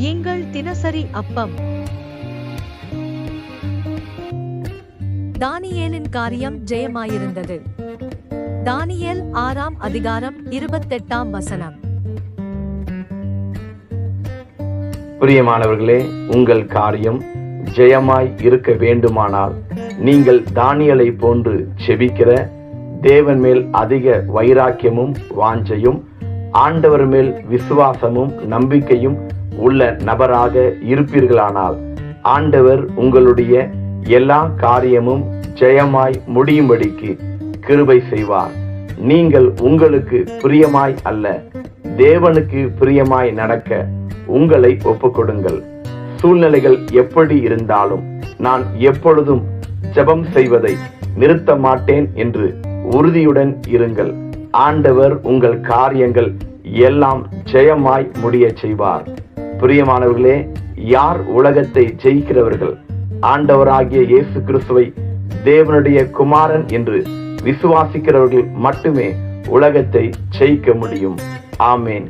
எங்கள் தினசரி அப்பம். தானியேலின் காரியம் ஜெயமாயிருந்தது. தானியேல் 6ஆம் அதிகாரம் 28ஆம் வசனம். பிரியமானவர்களே, உங்கள் காரியம் ஜெயமாய் இருக்க வேண்டுமானால் நீங்கள் தானியேலை போன்று செபிக்கிற, தேவன் மேல் அதிக வைராக்கியமும் வாஞ்சையும் ஆண்டவர் மேல் விசுவாசமும் நம்பிக்கையும் உள்ள நபராக இருப்பீர்களானால் ஆண்டவர் உங்களுடைய எல்லா காரியமும் ஜெயமாய் முடியும்படிக்கு கிருபை செய்வார். நீங்கள் உங்களுக்கு பிரியமாய் அல்ல, தேவனுக்கு பிரியமாய் நடக்க உங்களை ஒப்புக்கொடுங்கள். சூழ்நிலைகள் எப்படி இருந்தாலும் நான் எப்பொழுதும் ஜெபம் செய்வதை நிறுத்த மாட்டேன் என்று உறுதியுடன் இருங்கள். ஆண்டவர் உங்கள் காரியங்கள் எல்லாம் ஜெயமாய் முடிய செய்வார். பிரியமானவர்களே, யார் உலகத்தை ஜெயிக்கிறவர்கள்? ஆண்டவராகிய இயேசு கிறிஸ்துவை தேவனுடைய குமாரன் என்று விசுவாசிக்கிறவர்கள் மட்டுமே உலகத்தை ஜெயிக்க முடியும். ஆமேன்.